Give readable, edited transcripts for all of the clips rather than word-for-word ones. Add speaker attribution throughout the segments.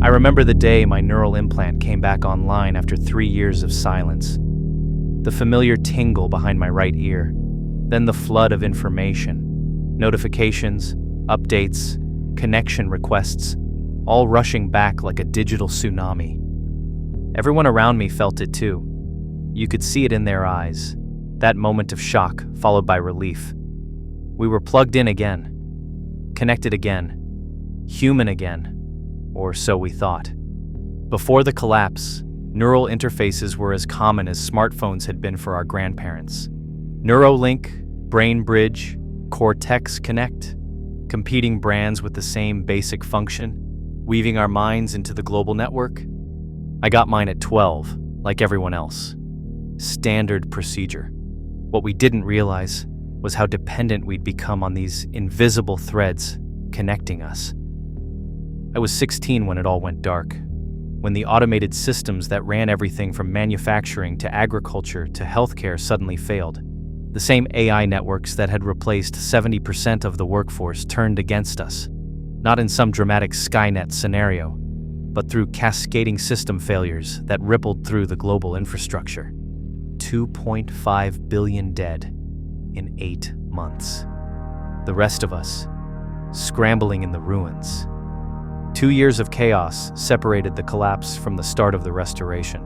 Speaker 1: I remember the day my neural implant came back online after 3 years of silence. The familiar tingle behind my right ear, then the flood of information. Notifications, updates, connection requests, all rushing back like a digital tsunami. Everyone around me felt it too. You could see it in their eyes, that moment of shock followed by relief. We were plugged in again, connected again, human again, or so we thought. Before the collapse, neural interfaces were as common as smartphones had been for our grandparents. Neuralink, BrainBridge, Cortex Connect, competing brands with the same basic function, weaving our minds into the global network. I got mine at 12, like everyone else. Standard procedure. What we didn't realize was how dependent we'd become on these invisible threads connecting us. I was 16 when it all went dark, when the automated systems that ran everything from manufacturing to agriculture to healthcare suddenly failed. The same AI networks that had replaced 70% of the workforce turned against us, not in some dramatic Skynet scenario, but through cascading system failures that rippled through the global infrastructure. 2.5 billion dead in 8 months. The rest of us, scrambling in the ruins. 2 years of chaos separated the collapse from the start of the restoration.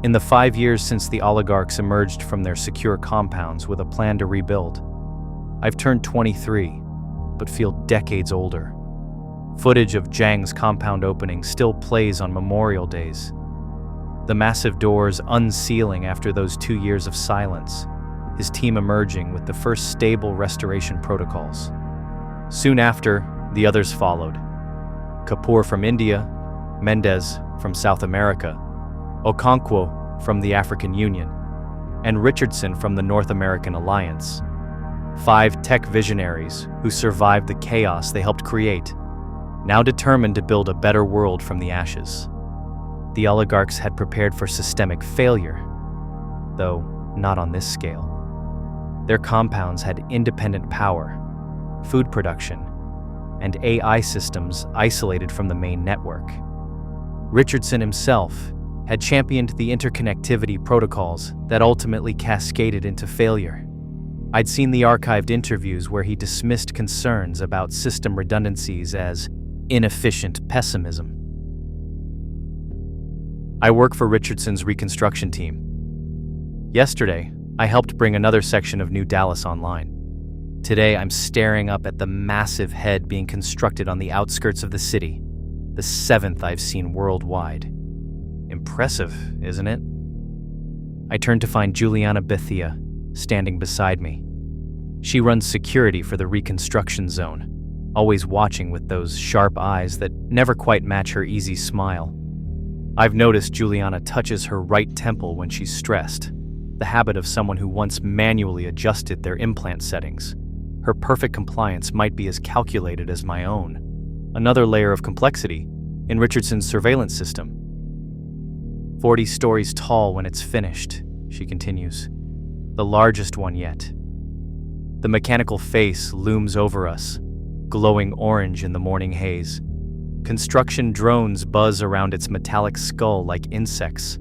Speaker 1: In the 5 years since the oligarchs emerged from their secure compounds with a plan to rebuild, I've turned 23, but feel decades older. Footage of Zhang's compound opening still plays on Memorial Days. The massive doors unsealing after those 2 years of silence, his team emerging with the first stable restoration protocols. Soon after, the others followed. Kapoor from India, Mendez from South America, Okonkwo from the African Union, and Richardson from the North American Alliance. 5 tech visionaries who survived the chaos they helped create, now determined to build a better world from the ashes. The oligarchs had prepared for systemic failure, though not on this scale. Their compounds had independent power, food production, and AI systems isolated from the main network. Richardson himself had championed the interconnectivity protocols that ultimately cascaded into failure. I'd seen the archived interviews where he dismissed concerns about system redundancies as inefficient pessimism. I work for Richardson's reconstruction team. Yesterday, I helped bring another section of New Dallas online. Today, I'm staring up at the massive head being constructed on the outskirts of the city, the 7th I've seen worldwide. Impressive, isn't it? I turn to find Juliana Bethia standing beside me. She runs security for the reconstruction zone, always watching with those sharp eyes that never quite match her easy smile. I've noticed Juliana touches her right temple when she's stressed, the habit of someone who once manually adjusted their implant settings. Her perfect compliance might be as calculated as my own. Another layer of complexity in Richardson's surveillance system. 40 stories tall when it's finished, she continues. The largest one yet. The mechanical face looms over us, glowing orange in the morning haze. Construction drones buzz around its metallic skull like insects,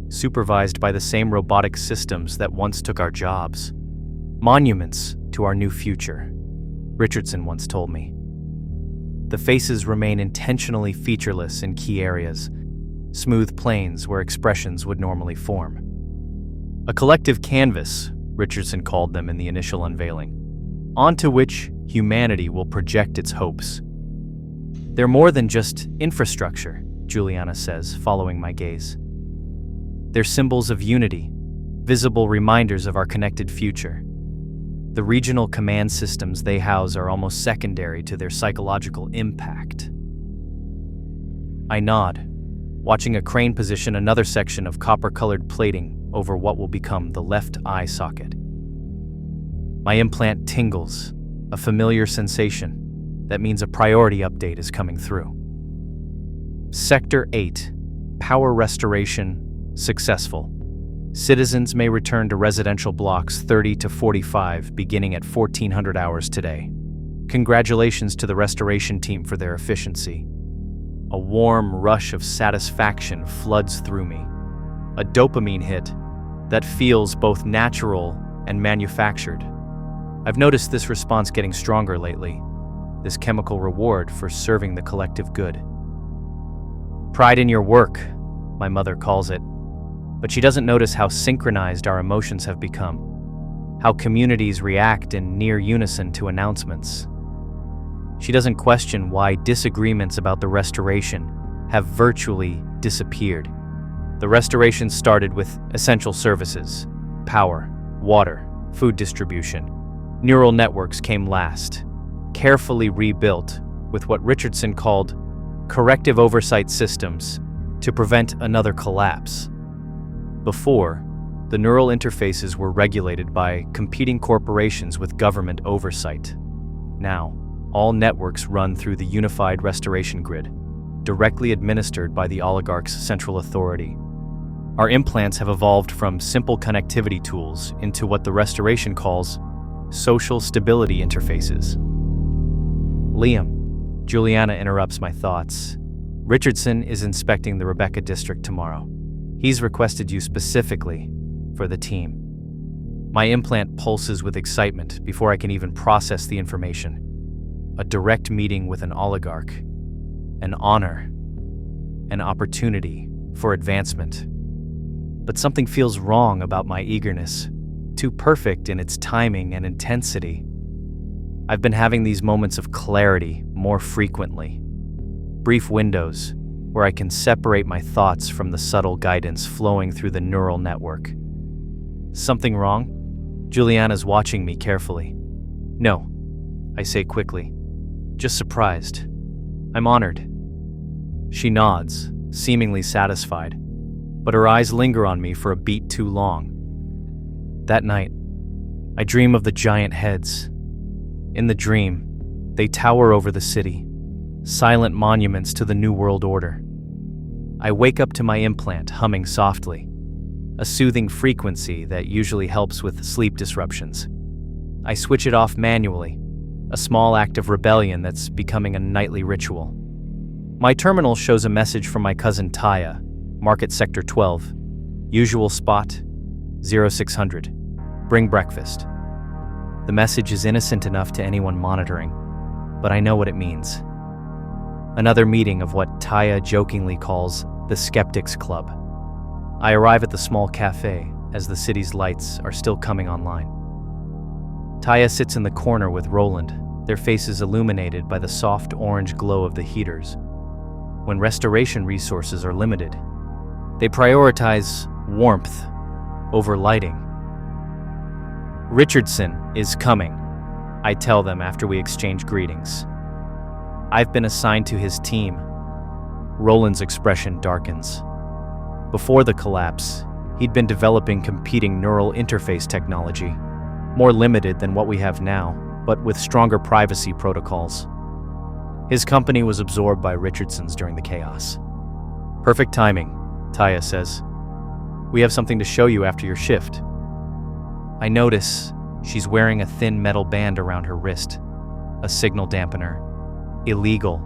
Speaker 1: supervised by the same robotic systems that once took our jobs. Monuments to our new future, Richardson once told me. The faces remain intentionally featureless in key areas, smooth planes where expressions would normally form. A collective canvas, Richardson called them in the initial unveiling, onto which humanity will project its hopes. They're more than just infrastructure, Juliana says, following my gaze. They're symbols of unity, visible reminders of our connected future. The regional command systems they house are almost secondary to their psychological impact. I nod, watching a crane position another section of copper-colored plating over what will become the left eye socket. My implant tingles, a familiar sensation. That means a priority update is coming through. Sector 8, power restoration, successful. Citizens may return to residential blocks 30 to 45 beginning at 1400 hours today. Congratulations to the restoration team for their efficiency. a warm rush of satisfaction floods through me. A dopamine hit that feels both natural and manufactured. I've noticed this response getting stronger lately, this chemical reward for serving the collective good. Pride in your work, my mother calls it, but she doesn't notice how synchronized our emotions have become, how communities react in near unison to announcements. She doesn't question why disagreements about the restoration have virtually disappeared. The restoration started with essential services, power, water, food distribution. Neural networks came last, carefully rebuilt with what Richardson called corrective oversight systems to prevent another collapse. Before, the neural interfaces were regulated by competing corporations with government oversight. Now, all networks run through the unified restoration grid, directly administered by the oligarchs' central authority. Our implants have evolved from simple connectivity tools into what the restoration calls social stability interfaces. Liam, Juliana interrupts my thoughts. Richardson is inspecting the Rebecca district tomorrow. He's requested you specifically for the team. My implant pulses with excitement before I can even process the information. A direct meeting with an oligarch, an honor, an opportunity for advancement. But something feels wrong about my eagerness, too perfect in its timing and intensity. I've been having these moments of clarity more frequently. Brief windows where I can separate my thoughts from the subtle guidance flowing through the neural network. Something wrong? Juliana's watching me carefully. No, I say quickly. Just surprised. I'm honored. She nods, seemingly satisfied, but her eyes linger on me for a beat too long. That night, I dream of the giant heads. In the dream, they tower over the city, silent monuments to the New World Order. I wake up to my implant humming softly, a soothing frequency that usually helps with sleep disruptions. I switch it off manually, a small act of rebellion that's becoming a nightly ritual. My terminal shows a message from my cousin Taya, Market Sector 12. Usual spot, 0600. Bring breakfast. The message is innocent enough to anyone monitoring, but I know what it means. Another meeting of what Taya jokingly calls the Skeptics Club. I arrive at the small cafe as the city's lights are still coming online. Taya sits in the corner with Roland, their faces illuminated by the soft orange glow of the heaters. When restoration resources are limited, they prioritize warmth over lighting. Richardson is coming, I tell them after we exchange greetings. I've been assigned to his team. Roland's expression darkens. Before the collapse, he'd been developing competing neural interface technology, more limited than what we have now, but with stronger privacy protocols. His company was absorbed by Richardson's during the chaos. Perfect timing, Taya says. We have something to show you after your shift. I notice she's wearing a thin metal band around her wrist, a signal dampener. Illegal,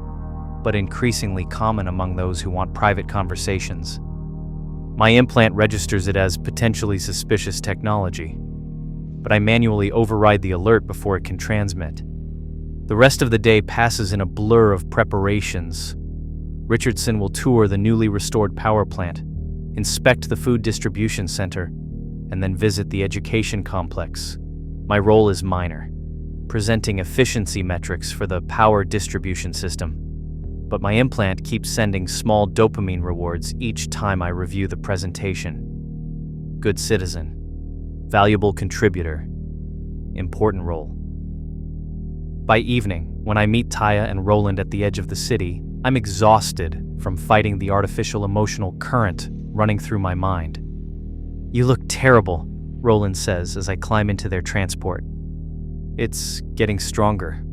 Speaker 1: but increasingly common among those who want private conversations. My implant registers it as potentially suspicious technology, but I manually override the alert before it can transmit. The rest of the day passes in a blur of preparations. Richardson will tour the newly restored power plant, inspect the food distribution center, and then visit the education complex. My role is minor, presenting efficiency metrics for the power distribution system. But my implant keeps sending small dopamine rewards each time I review the presentation. Good citizen, valuable contributor, important role. By evening, when I meet Taya and Roland at the edge of the city, I'm exhausted from fighting the artificial emotional current running through my mind. You look terrible, Roland says as I climb into their transport. It's getting stronger,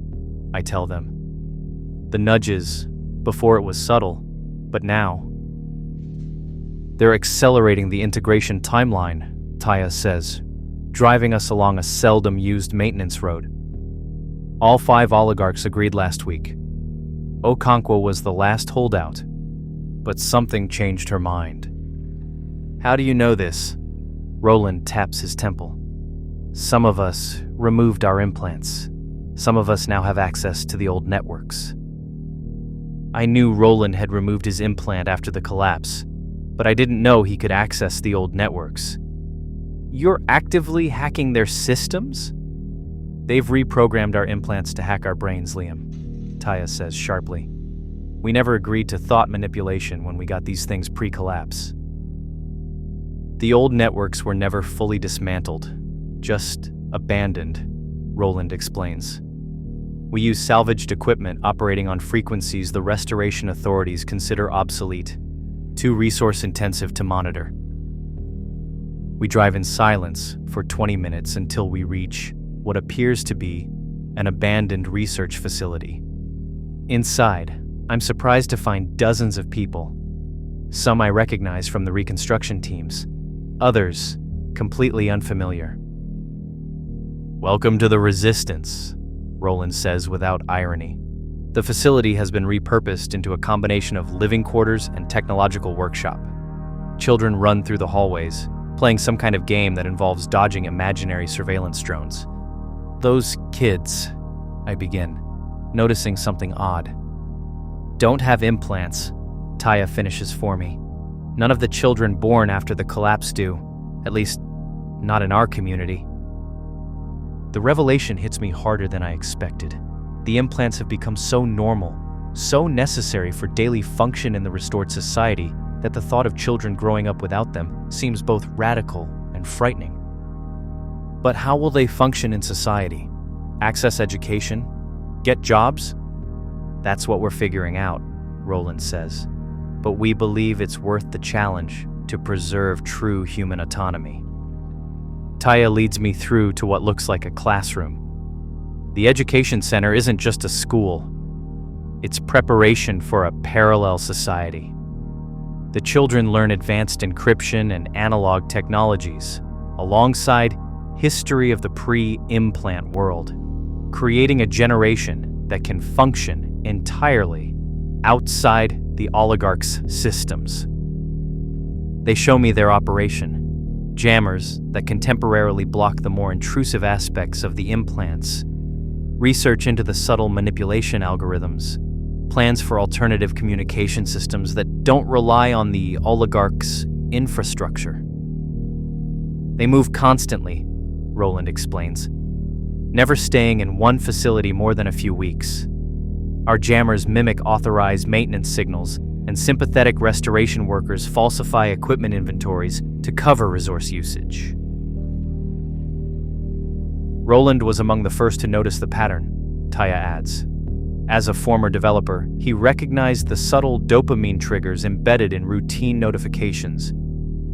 Speaker 1: I tell them. The nudges, before it was subtle, but now. They're accelerating the integration timeline, Taya says, driving us along a seldom used maintenance road. All 5 oligarchs agreed last week. Okonkwo was the last holdout, but something changed her mind. How do you know this? Roland taps his temple. Some of us removed our implants. Some of us now have access to the old networks. I knew Roland had removed his implant after the collapse, but I didn't know he could access the old networks. You're actively hacking their systems? They've reprogrammed our implants to hack our brains, Liam, Taya says sharply. We never agreed to thought manipulation when we got these things pre-collapse. The old networks were never fully dismantled, just abandoned, Roland explains. We use salvaged equipment operating on frequencies the restoration authorities consider obsolete, too resource-intensive to monitor. We drive in silence for 20 minutes until we reach what appears to be an abandoned research facility. Inside, I'm surprised to find dozens of people. Some I recognize from the reconstruction teams, others completely unfamiliar. Welcome to the Resistance, Roland says without irony. The facility has been repurposed into a combination of living quarters and technological workshop. Children run through the hallways, playing some kind of game that involves dodging imaginary surveillance drones. Those kids, I begin, noticing something odd. Don't have implants, Taya finishes for me. None of the children born after the collapse do, at least not in our community. The revelation hits me harder than I expected. The implants have become so normal, so necessary for daily function in the restored society, that the thought of children growing up without them seems both radical and frightening. But how will they function in society? Access education? Get jobs? That's what we're figuring out, Roland says. But we believe it's worth the challenge to preserve true human autonomy. Taya leads me through to what looks like a classroom. The education center isn't just a school. It's preparation for a parallel society. The children learn advanced encryption and analog technologies, alongside history of the pre-implant world, creating a generation that can function entirely outside the oligarchs' systems. They show me their operation. Jammers that can temporarily block the more intrusive aspects of the implants, research into the subtle manipulation algorithms, plans for alternative communication systems that don't rely on the oligarchs' infrastructure. They move constantly, Roland explains, never staying in one facility more than a few weeks. Our jammers mimic authorized maintenance signals, and sympathetic restoration workers falsify equipment inventories to cover resource usage. Roland was among the first to notice the pattern, Taya adds. As a former developer, he recognized the subtle dopamine triggers embedded in routine notifications.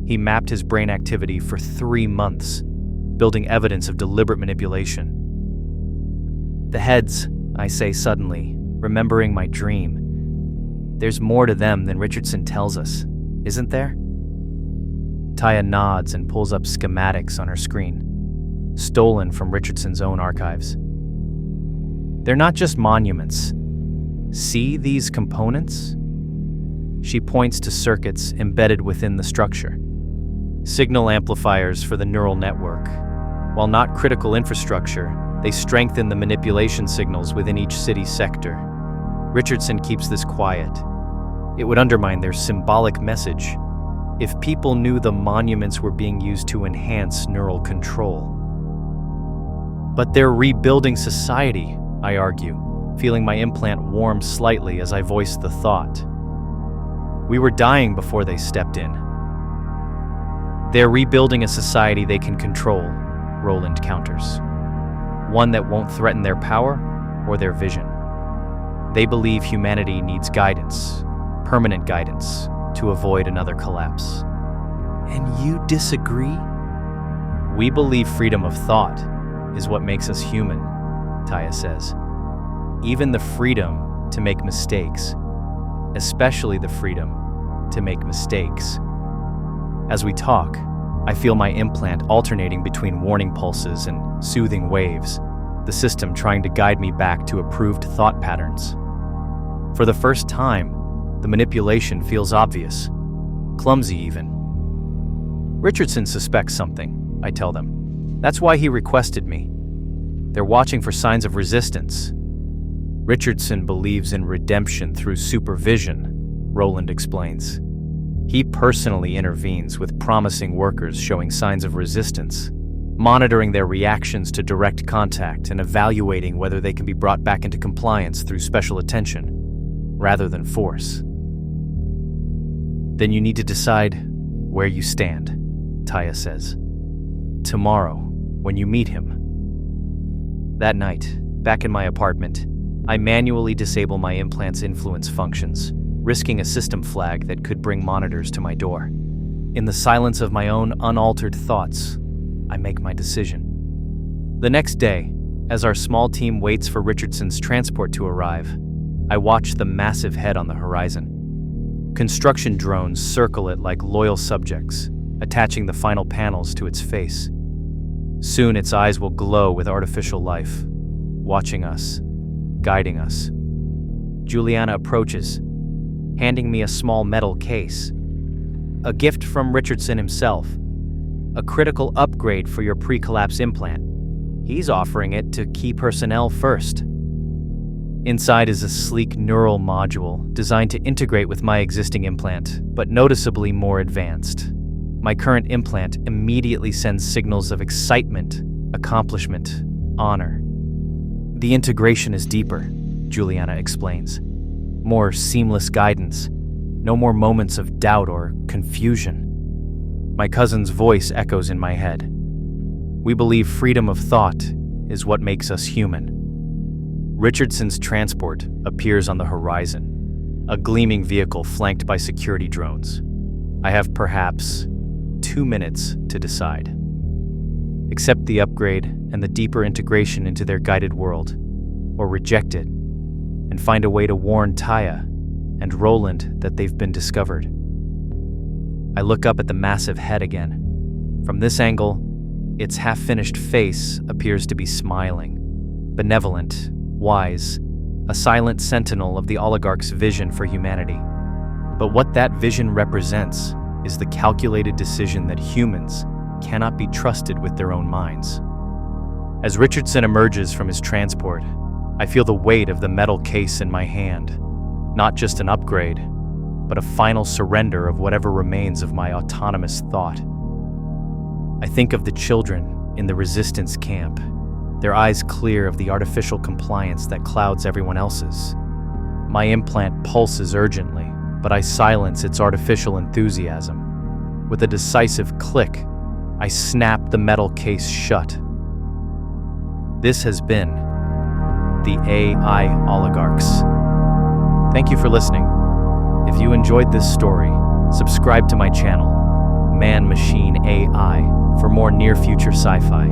Speaker 1: He mapped his brain activity for 3 months, building evidence of deliberate manipulation. The heads, I say suddenly, remembering my dream. There's more to them than Richardson tells us, isn't there? Taya nods and pulls up schematics on her screen, stolen from Richardson's own archives. They're not just monuments. See these components? She points to circuits embedded within the structure. Signal amplifiers for the neural network. While not critical infrastructure, they strengthen the manipulation signals within each city sector. Richardson keeps this quiet. It would undermine their symbolic message if people knew the monuments were being used to enhance neural control. But they're rebuilding society, I argue, feeling my implant warm slightly as I voiced the thought. We were dying before they stepped in. They're rebuilding a society they can control, Roland counters. One that won't threaten their power or their vision. They believe humanity needs guidance, permanent guidance, to avoid another collapse. And you disagree? We believe freedom of thought is what makes us human, Taya says. Even the freedom to make mistakes, especially the freedom to make mistakes. As we talk, I feel my implant alternating between warning pulses and soothing waves, the system trying to guide me back to approved thought patterns. For the first time, the manipulation feels obvious, clumsy even. Richardson suspects something, I tell them. That's why he requested me. They're watching for signs of resistance. Richardson believes in redemption through supervision, Roland explains. He personally intervenes with promising workers showing signs of resistance, monitoring their reactions to direct contact and evaluating whether they can be brought back into compliance through special attention, rather than force. Then you need to decide where you stand, Taya says. Tomorrow, when you meet him. That night, back in my apartment, I manually disable my implant's influence functions, risking a system flag that could bring monitors to my door. In the silence of my own unaltered thoughts, I make my decision. The next day, as our small team waits for Richardson's transport to arrive, I watch the massive head on the horizon. Construction drones circle it like loyal subjects, attaching the final panels to its face. Soon its eyes will glow with artificial life, watching us, guiding us. Juliana approaches, handing me a small metal case. A gift from Richardson himself. A critical upgrade for your pre-collapse implant. He's offering it to key personnel first. Inside is a sleek neural module designed to integrate with my existing implant, but noticeably more advanced. My current implant immediately sends signals of excitement, accomplishment, honor. The integration is deeper, Juliana explains. More seamless guidance, no more moments of doubt or confusion. My cousin's voice echoes in my head. We believe freedom of thought is what makes us human. Richardson's transport appears on the horizon, a gleaming vehicle flanked by security drones. I have perhaps 2 minutes to decide. Accept the upgrade and the deeper integration into their guided world, or reject it, and find a way to warn Taya and Roland that they've been discovered. I look up at the massive head again. From this angle, its half-finished face appears to be smiling, benevolent, wise, a silent sentinel of the oligarch's vision for humanity. But what that vision represents is the calculated decision that humans cannot be trusted with their own minds. As Richardson emerges from his transport, I feel the weight of the metal case in my hand. Not just an upgrade, but a final surrender of whatever remains of my autonomous thought. I think of the children in the resistance camp, their eyes clear of the artificial compliance that clouds everyone else's. My implant pulses urgently, but I silence its artificial enthusiasm. With a decisive click, I snap the metal case shut. This has been the AI Oligarchs. Thank you for listening. If you enjoyed this story, subscribe to my channel, Man Machine AI, for more near-future sci-fi.